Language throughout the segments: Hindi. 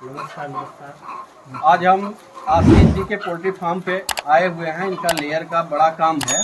नमस्कार नमस्कार। आज हम आशीष जी के पोल्ट्री फार्म पे आए हुए हैं। इनका लेयर का बड़ा काम है।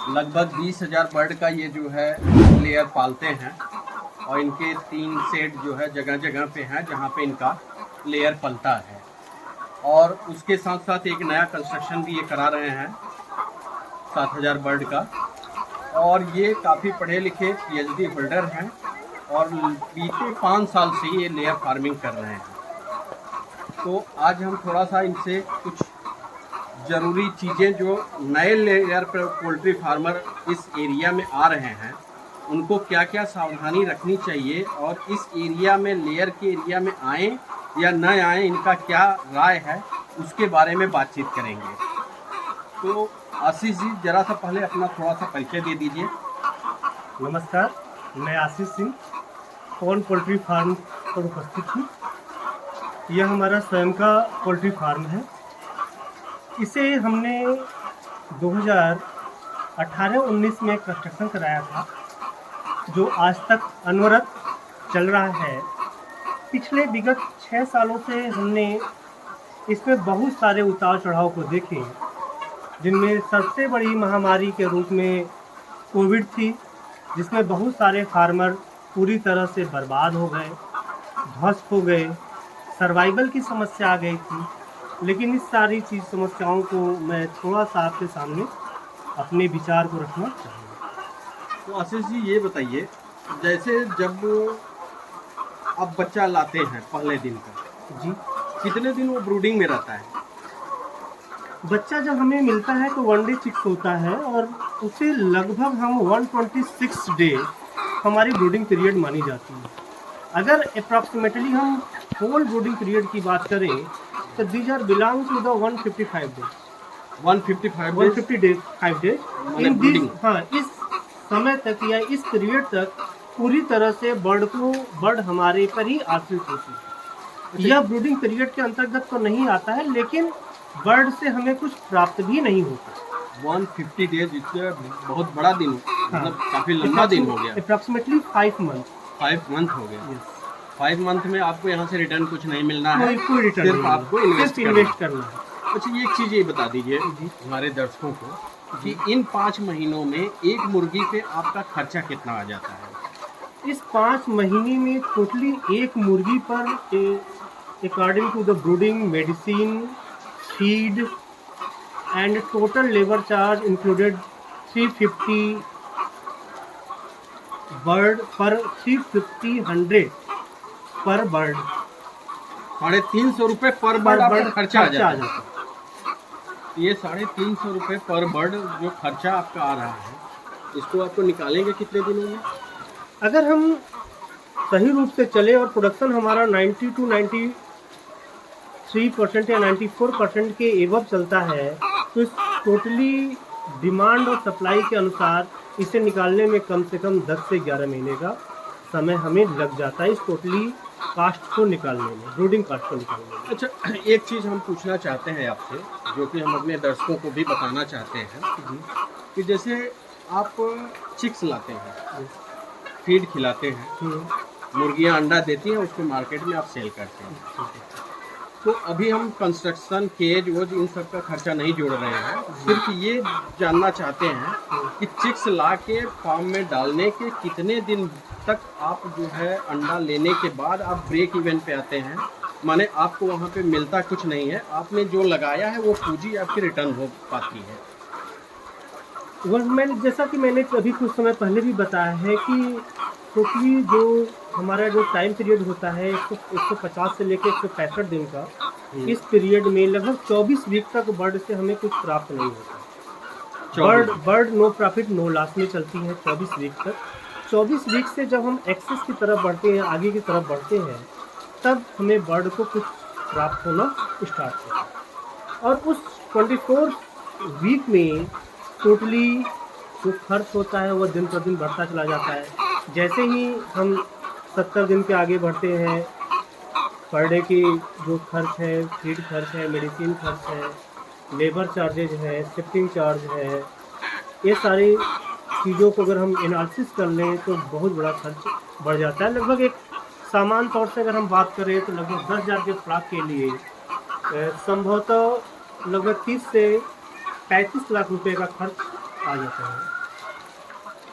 लगभग 20,000 बर्ड का ये जो है लेयर पालते हैं और इनके 3 सेट जो है जगह जगह पे हैं जहाँ पे इनका लेयर पलता है। और उसके साथ साथ एक नया कंस्ट्रक्शन भी ये करा रहे हैं 7,000 बर्ड का। और ये काफ़ी पढ़े लिखे PhD होल्डर हैं और बीते 5 साल से ये लेयर फार्मिंग कर रहे हैं। तो आज हम थोड़ा सा इनसे कुछ ज़रूरी चीज़ें जो नए लेयर पर पोल्ट्री फार्मर इस एरिया में आ रहे हैं उनको क्या क्या सावधानी रखनी चाहिए और इस एरिया में लेयर के एरिया में आएँ या न आएँ, इनका क्या राय है उसके बारे में बातचीत करेंगे। तो आशीष जी ज़रा सा पहले अपना थोड़ा सा परिचय दे दीजिए। नमस्कार, मैं आशीष सिंह पवन पोल्ट्री फार्म पर उपस्थित हूँ। यह हमारा स्वयं का पोल्ट्री फार्म है। इसे हमने 2018-19 में कंस्ट्रक्शन कराया था, जो आज तक अनवरत चल रहा है। पिछले विगत 6 सालों से हमने इसमें बहुत सारे उतार चढ़ाव को देखे, जिनमें सबसे बड़ी महामारी के रूप में कोविड थी, जिसमें बहुत सारे फार्मर पूरी तरह से बर्बाद हो गए, ध्वस्त हो गए, सर्वाइवल की समस्या आ गई थी। लेकिन इस सारी समस्याओं को मैं थोड़ा सा आपके सामने अपने विचार को रखना चाहूँगा। तो आशीष जी ये बताइए, जैसे जब आप बच्चा लाते हैं पहले दिन का, जी, कितने दिन वो ब्रूडिंग में रहता है? बच्चा जब हमें मिलता है तो 1 डे चिक्स होता है और उसे लगभग हम 126 डे हमारी ब्रूडिंग पीरियड मानी जाती है। अगर अप्रॉक्सीमेटली हम होल ब्रूडिंग पीरियड की बात करें तो these are belong to the 155 days 150 days 5 days in this. हाँ, इस समय तक या इस पीरियड तक पूरी तरह से बर्ड हमारे पर ही आश्रित होती है। यह ब्रूडिंग पीरियड के अंतर्गत तो नहीं आता है, लेकिन बर्ड से हमें कुछ प्राप्त भी नहीं होता। 150 डेज इससे बहुत बड़ा दिन, हाँ, मतलब काफ़ी लंबा दिन हो गया। अप्रॉक्सीमेटली 5 मंथ 5 मंथ हो गया। 5 मंथ में आपको यहाँ से रिटर्न कुछ नहीं मिलना है, कोई रिटर्न सिर्फ आपको इन्वेस्ट करना है। अच्छा, एक चीज़ ये बता दीजिए हमारे दर्शकों को कि इन 5 महीनों में एक मुर्गी पे आपका खर्चा कितना आ जाता है? इस 5 महीने में टोटली एक मुर्गी पर according to the brooding, medicine, feed and total labour charge included 350 bird पर 350 पर बर्ड, 350 रुपये पर बर्ड आपका खर्चा आ जाता है। है। ये 350 रुपये पर बर्ड जो खर्चा आपका आ रहा है, इसको आपको निकालेंगे कितने दिनों में? अगर हम सही रूप से चले और प्रोडक्शन हमारा 90 to 93% या 94% के एवब चलता है, तो इस टोटली डिमांड और सप्लाई के अनुसार इसे निकालने में कम से कम 10 से 11 महीने का समय हमें लग जाता है, इस टोटली कास्ट को निकालने में, ब्रूडिंग कास्ट को निकालने में। अच्छा, एक चीज़ हम पूछना चाहते हैं आपसे, जो कि हम अपने दर्शकों को भी बताना चाहते हैं कि जैसे आप चिक्स लाते हैं, फीड खिलाते हैं, मुर्गियां अंडा देती हैं, उसको मार्केट में आप सेल करते हैं। तो अभी हम कंस्ट्रक्शन, केज वोज इन सब का खर्चा नहीं जोड़ रहे हैं, सिर्फ ये जानना चाहते हैं कि चिक्स ला के फार्म में डालने के कितने दिन तक आप जो है अंडा लेने के बाद आप ब्रेक इवन पे आते हैं, माने आपको वहाँ पे मिलता कुछ नहीं है, आपने जो लगाया है वो पूंजी आपकी रिटर्न हो पाती है। मैंने जैसा कि मैंने अभी कुछ समय पहले भी बताया है कि टोटली जो हमारा जो टाइम पीरियड होता है 150 से लेकर 165 दिन का, इस पीरियड में लगभग 24 वीक तक बर्ड से हमें कुछ प्राप्त नहीं होता। Bird no profit no loss में चलती है 24 वीक तक। 24 वीक से जब हम एक्सेस की तरफ बढ़ते हैं, आगे की तरफ बढ़ते हैं, तब हमें बर्ड को कुछ प्राप्त होना स्टार्ट होता है। और उस 24 वीक में टोटली जो खर्च होता है वो दिन पर दिन बढ़ता चला जाता है। जैसे ही हम 70 दिन के आगे बढ़ते हैं, पर डे की जो खर्च है, फीड खर्च है, मेडिसिन खर्च है, लेबर चार्जेज है, शिफ्टिंग चार्ज है, ये सारी चीज़ों को अगर हम एनालिसिस कर लें तो बहुत बड़ा खर्च बढ़ जाता है। लगभग एक सामान्य तौर से अगर हम बात करें तो लगभग 10,000 के फ्लॉक के लिए संभवतः लगभग 30 से 35 लाख रुपए का खर्च आ जाता है।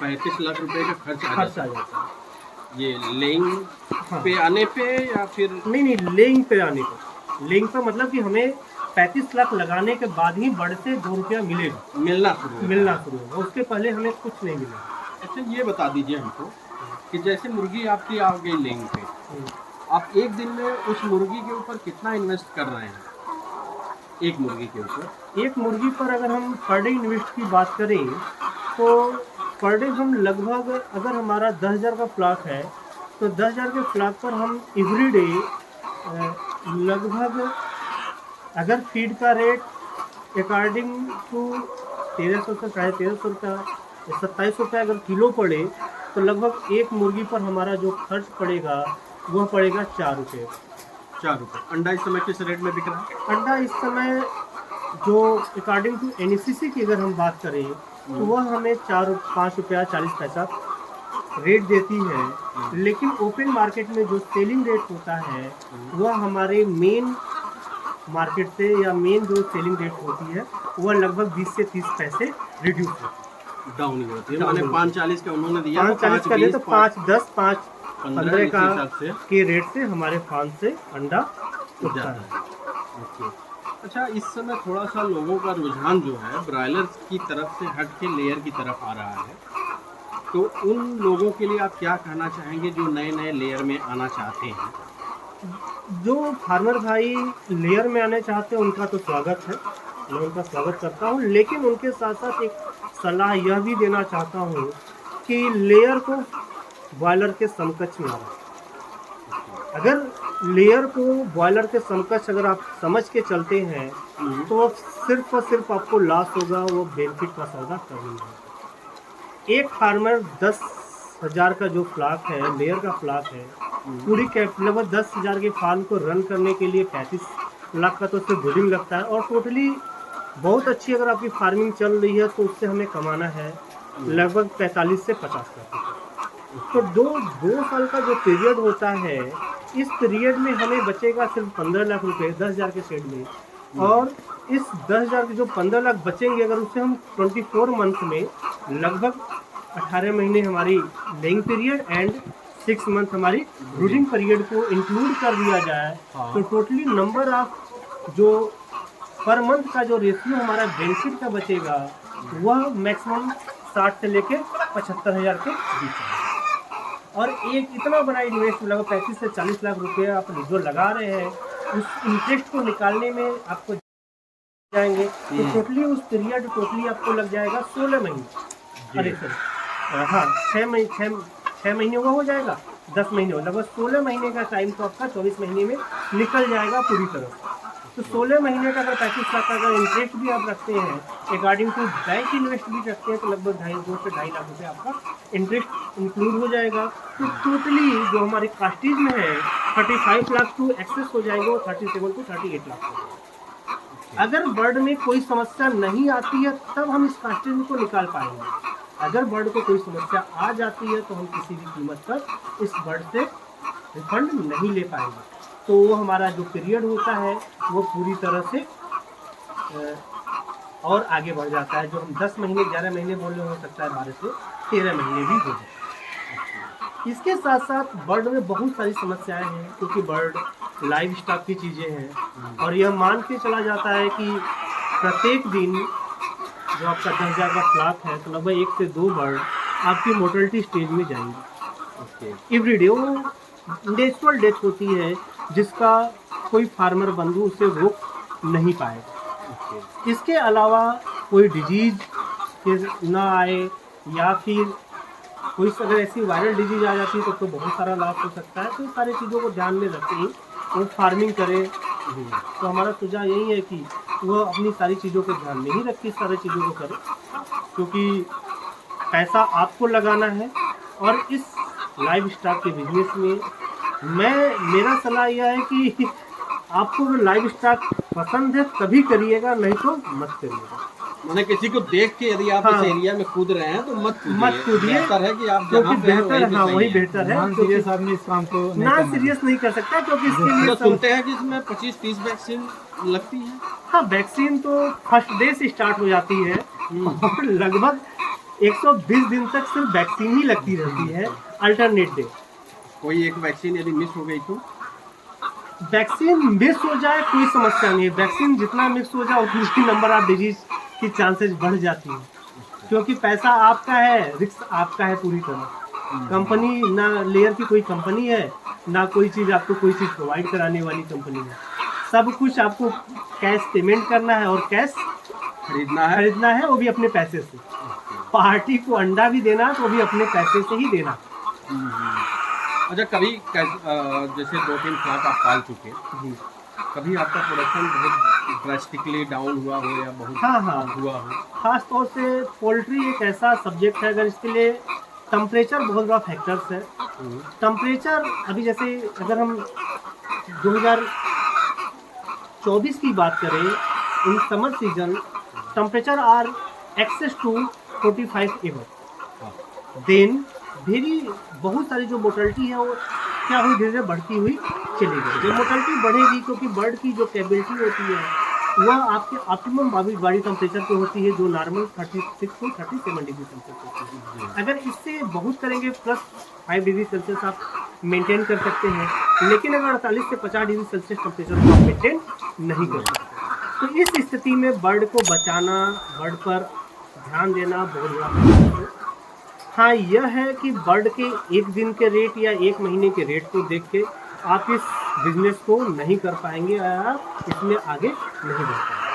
35 लाख रुपए का खर्च आ खर्च जाता आ है जाता है। ये लेइंग हाँ। पे आने पे या फिर नहीं, लेइंग पे आने पर। लेइंग पे मतलब कि हमें 35 लाख लगाने के बाद ही बर्ड से 2 रुपया मिलेगा, मिलना शुरू होता है? मिलना शुरू होगा, उसके पहले हमें कुछ नहीं मिलेगा। अच्छा, ये बता दीजिए हमको कि जैसे मुर्गी आपकी आ गई लेइंग पे, आप एक दिन में उस मुर्गी के ऊपर कितना इन्वेस्ट कर रहे हैं? एक मुर्गी के ऊपर एक मुर्गी पर अगर हम पर डे इन्वेस्ट की बात करें तो पर डे हम लगभग, अगर हमारा 10,000 का फ्लॉक है तो 10,000 के फ्लॉक पर हम एवरी डे लगभग, अगर फीड का रेट अकॉर्डिंग टू 1300 से 1350 रुपया, 27 रुपये अगर किलो पड़े तो लगभग एक मुर्गी पर हमारा जो खर्च पड़ेगा वह पड़ेगा 4 रुपये। 4 रुपये। अंडा इस समय किस रेट में बिक रहा है? अंडा इस समय जो अकॉर्डिंग टू NACC की अगर हम बात करें तो वह हमें 5 रुपया 40 पैसा रेट देती है, लेकिन ओपन मार्केट में जो सेलिंग रेट होता है वह हमारे मेन मार्केट से, या मेन जो सेलिंग रेट होती है वह लगभग 20 से 30 पैसे रिड्यूस होती है, डाउन ही होती है। मैंने 5.40 का उन्होंने दिया, 5.40 का ले तो 5.10 5.15 का हिसाब से के रेट से हमारे फार्म से अंडा उठता जाता है। है। ओके। अच्छा, इस समय थोड़ा सा लोगों का रुझान जो है ब्रॉयलर की तरफ से हट के लेयर की तरफ आ रहा है, तो उन लोगों के लिए आप क्या कहना चाहेंगे जो नए नए लेयर में आना चाहते हैं? जो फार्मर भाई लेयर में आने चाहते हैं उनका तो स्वागत है, मैं उनका स्वागत करता हूँ, लेकिन उनके साथ साथ एक सलाह यह भी देना चाहता हूँ कि लेयर को बॉयलर के समकक्ष ना रखें। अगर लेयर को बॉयलर के समकक्ष अगर आप समझ के चलते हैं तो सिर्फ और सिर्फ आपको लॉस होगा, वो बेनिफिट का सौदा करनी है। एक फार्मर 10,000 का जो फ्लॉक है, लेयर का फ्लॉक है, पूरी लगभग 10,000 के फार्म को रन करने के लिए 35 लाख का तो सिर्फ ब्रीडिंग लगता है, और टोटली बहुत अच्छी अगर आपकी फार्मिंग चल रही है तो उससे हमें कमाना है लगभग 45 से 50 लाख। तो 2 साल का जो पीरियड होता है, इस पीरियड में हमें बचेगा सिर्फ 15 लाख रुपए 10,000 के शेड में, और इस 10,000 के जो 15 लाख बचेंगे अगर उससे हम 24 मंथ में लगभग 18 महीने हमारी लेइंग पीरियड एंड 6 मंथ हमारी ब्रूडिंग पीरियड को इंक्लूड कर दिया जाए, तो टोटली नंबर ऑफ जो पर मंथ का जो रेशियो हमारा बेनिफिट का बचेगा वह मैक्सिमम 60 से लेके 75,000 के बीच है। और एक इतना बड़ा इन्वेस्ट लगभग 35 से 40 लाख रुपए आप जो लगा रहे हैं, उस इंटरेस्ट को निकालने में आपको जाएंगे तो टोटली उस पीरियड टोटली आपको लग जाएगा 16 महीने। अरे सर, हाँ, 6 महीने का हो जाएगा, 10 महीने हो, लगभग 16 महीने का टाइम तो आपका 24 महीने में निकल जाएगा पूरी तरह। तो 16 महीने का अगर 35 लाख का अगर इंटरेस्ट भी आप रखते हैं, अकॉर्डिंग टू बैंक इन्वेस्ट भी रखते हैं, तो लगभग 2 से 2.5 लाख रुपये आपका इंटरेस्ट इंक्लूड हो जाएगा। तो टोटली जो हमारी कास्टेज में है 35 लाख टू एक्सेस हो जाएगा, वो 37 to 38 लाख हो जाएगा। अगर बर्ड में कोई समस्या नहीं आती है तब हम इस कास्टेज को निकाल पाएंगे। अगर बर्ड को कोई समस्या आ जाती है तो हम किसी भी कीमत पर इस बर्ड से रिफंड नहीं ले पाएंगे। तो वो हमारा जो पीरियड होता है वो पूरी तरह से और आगे बढ़ जाता है। जो हम 10 महीने 11 महीने बोल रहे हो सकता है 12 से 13 महीने भी हो जाए। इसके साथ साथ बर्ड में बहुत सारी समस्याएं हैं, क्योंकि बर्ड लाइव स्टॉक की चीज़ें हैं, और यह मान के चला जाता है कि प्रत्येक दिन जो आपका 10,000 का फ्लॉक है तो लगभग 1 से 2 बर्ड आपकी मोर्टलिटी स्टेज में जाएंगे एवरीडे। वो नेचुरल डेथ होती है जिसका कोई फार्मर बंधु उसे रोक नहीं पाएगा। इसके अलावा कोई डिजीज ना आए, या फिर कोई अगर ऐसी वायरल डिजीज आ जाती है तो बहुत सारा लॉस हो सकता है। तो सारी चीज़ों को ध्यान में रखते ही वो फार्मिंग करे। तो हमारा सुझाव यही है कि वो अपनी सारी चीज़ों को ध्यान में ही रख के सारी चीज़ों को करे, क्योंकि पैसा आपको लगाना है। और इस लाइव स्टॉक के बिजनेस में मेरा सलाह यह है कि आपको अगर लाइव स्टॉक पसंद है तभी करिएगा, नहीं तो मत करिएगा। मैंने किसी को देख के यदि आप हाँ। इस एरिया में कूद रहे हैं तो मत कूदिए। बेहतर है कि आप क्योंकि जहाँ पे हैं बेहतर, वहीं हाँ पे वही सही है। बेहतर है। नॉन सीरियस आदमी इस काम को नहीं ना करना सीरियस नहीं कर सकता, क्योंकि इसके लिए तो सुनते हैं कि इसमें 25-30 वैक्सीन लगती है। हाँ, वैक्सीन तो फर्स्ट डे से स्टार्ट हो जाती है और लगभग 120 दिन तक सिर्फ वैक्सीन ही लगती रहती है, अल्टरनेट डे। कोई एक वैक्सीन यदि मिस हो गई तो वैक्सीन मिस हो जाए कोई समस्या नहीं है, वैक्सीन जितना मिस हो जाए उतनी नंबर ऑफ डिजीज की चांसेस बढ़ जाती है, क्योंकि पैसा आपका है, रिस्क आपका है पूरी तरह। कंपनी ना लेयर की कोई कंपनी है, ना कोई चीज़ आपको कोई चीज़ प्रोवाइड कराने वाली कंपनी है। सब कुछ आपको कैश पेमेंट करना है और कैश खरीदना है, वो भी अपने पैसे से। पार्टी को अंडा भी देना है तो वो भी अपने पैसे से ही देना। अच्छा, कभी जैसे 2-3 फ्लैट आप पाल चुके, कभी आपका प्रोडक्शन बहुत ड्रास्टिकली डाउन हुआ हो या बहुत हाँ हुआ हो? खास तौर से पोल्ट्री एक ऐसा सब्जेक्ट है, अगर इसके लिए टेम्परेचर बहुत बड़ा फैक्टर्स है। टेम्परेचर अभी जैसे अगर हम 2024 की बात करें, in summer season temperature are excess to 45 ever, then very बहुत सारी जो मोर्टलिटी है वो क्या हुई, धीरे धीरे बढ़ती हुई चली गई। जो मोर्टलिटी बढ़ेगी क्योंकि बर्ड की जो कैपेबिलिटी होती है वह आपके ऑप्टिमम बॉडी टेम्परेचर पे होती है, जो नॉर्मल 36 to 37 डिग्री सेल्सियस होती है। अगर इससे बहुत करेंगे +5 डिग्री सेल्सियस आप मेंटेन कर सकते हैं, लेकिन अगर 48 से 50 डिग्री सेल्सियस टेम्परेचर को आप मेंटेन नहीं कर सकते, तो इस स्थिति में बर्ड को बचाना, बर्ड पर ध्यान देना बहुत बड़ा मुश्किल है। हाँ, यह है कि बर्ड के एक दिन के रेट या एक महीने के रेट को देख के आप इस बिजनेस को नहीं कर पाएंगे, आप इसमें आगे नहीं बढ़ पाएंगे।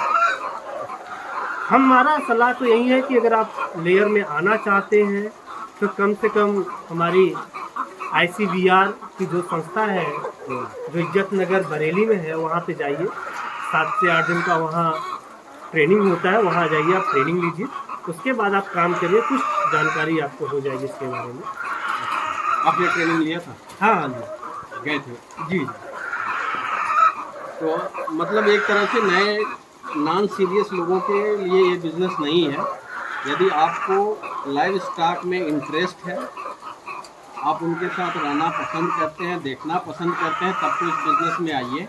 हमारा सलाह तो यही है कि अगर आप लेयर में आना चाहते हैं तो कम से कम हमारी ICVR की जो संस्था है, जो इज्जत नगर बरेली में है, वहाँ पे जाइए। 7 से 8 दिन का वहाँ ट्रेनिंग होता है, वहाँ जाइए, आप ट्रेनिंग लीजिए, उसके बाद आप काम करिए, कुछ जानकारी आपको हो जाएगी इसके बारे में। आपने ट्रेनिंग लिया था? हाँ गए थे जी। तो मतलब एक तरह से नए नॉन सीरियस लोगों के लिए ये बिज़नेस नहीं है। यदि आपको लाइव स्टॉक में इंटरेस्ट है, आप उनके साथ रहना पसंद करते हैं, देखना पसंद करते हैं, तब तो इस बिज़नेस में आइए,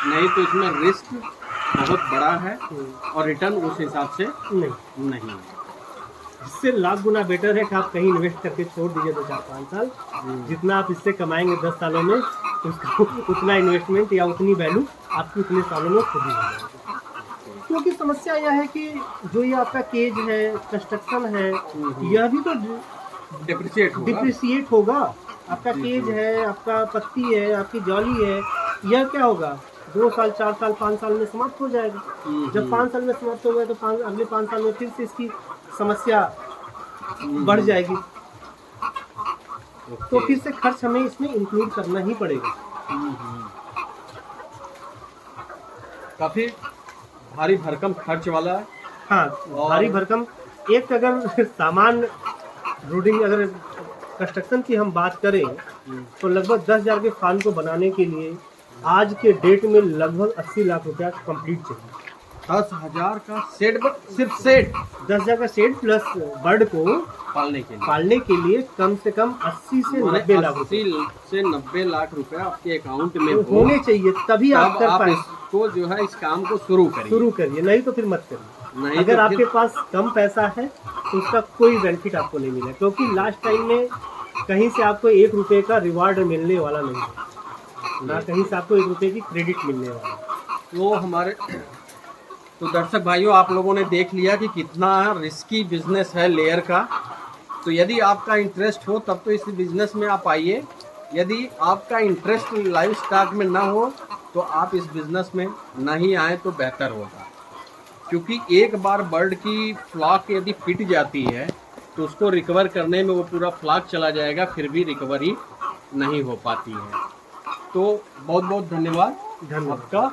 नहीं तो इसमें रिस्क बहुत बड़ा है और रिटर्न उस हिसाब से नहीं है। इससे लाख गुना बेटर है कि आप कहीं इन्वेस्ट करके छोड़ दीजिए 2-4-5 साल, जितना आप इससे कमाएंगे 10 सालों में, उसका उतना इन्वेस्टमेंट या उतनी वैल्यू आपकी उतने सालों में खुद ही हो जाएगी। क्योंकि समस्या यह है कि जो ये आपका केज है, कंस्ट्रक्शन है, यह भी तो डिप्रिसिएट होगा। आपका केज है, आपका पत्ती है, आपकी जॉली है, यह क्या होगा, 2 साल 4 साल 5 साल में समाप्त हो जाएगा। जब 5 साल में समाप्त हो गए तो अगले 5 साल में फिर से इसकी समस्या बढ़ जाएगी, तो फिर से खर्च हमें इसमें इंक्लूड करना ही पड़ेगा। काफ़ी भारी भरकम खर्च वाला है। हाँ, भारी भरकम। एक अगर सामान रूडिंग, अगर कंस्ट्रक्शन की हम बात करें तो लगभग 10,000 के फार्म को बनाने के लिए आज के डेट में लगभग 80 लाख रुपया कंप्लीट चाहिए। 10,000 का सेट, सिर्फ सेट 10,000 का सेट प्लस बर्ड को पालने के लिए कम से कम 80 से 90 लाख रुपए, 80 से 90 लाख रुपया आपके अकाउंट में होने चाहिए, तभी आप कर पाए। इसको जो है, इस काम को शुरू करिए, नहीं तो फिर मत करिए। नहीं अगर तो आपके पास कम पैसा है तो उसका कोई बेनिफिट आपको नहीं मिलेगा, क्योंकि लास्ट टाइम में कहीं से आपको 1 रुपये का रिवार्ड मिलने वाला नहीं है, ना कहीं से आपको 1 रुपये की क्रेडिट मिलने वाला है। तो दर्शक भाइयों, आप लोगों ने देख लिया कि कितना रिस्की बिजनेस है लेयर का। तो यदि आपका इंटरेस्ट हो तब तो इस बिजनेस में आप आइए, यदि आपका इंटरेस्ट लाइव स्टॉक में ना हो तो आप इस बिजनेस में नहीं आए तो बेहतर होगा, क्योंकि एक बार बर्ड की फ्लॉक यदि पिट जाती है तो उसको रिकवर करने में वो पूरा फ्लॉक चला जाएगा, फिर भी रिकवरी नहीं हो पाती है। तो बहुत बहुत धन्यवाद आपका।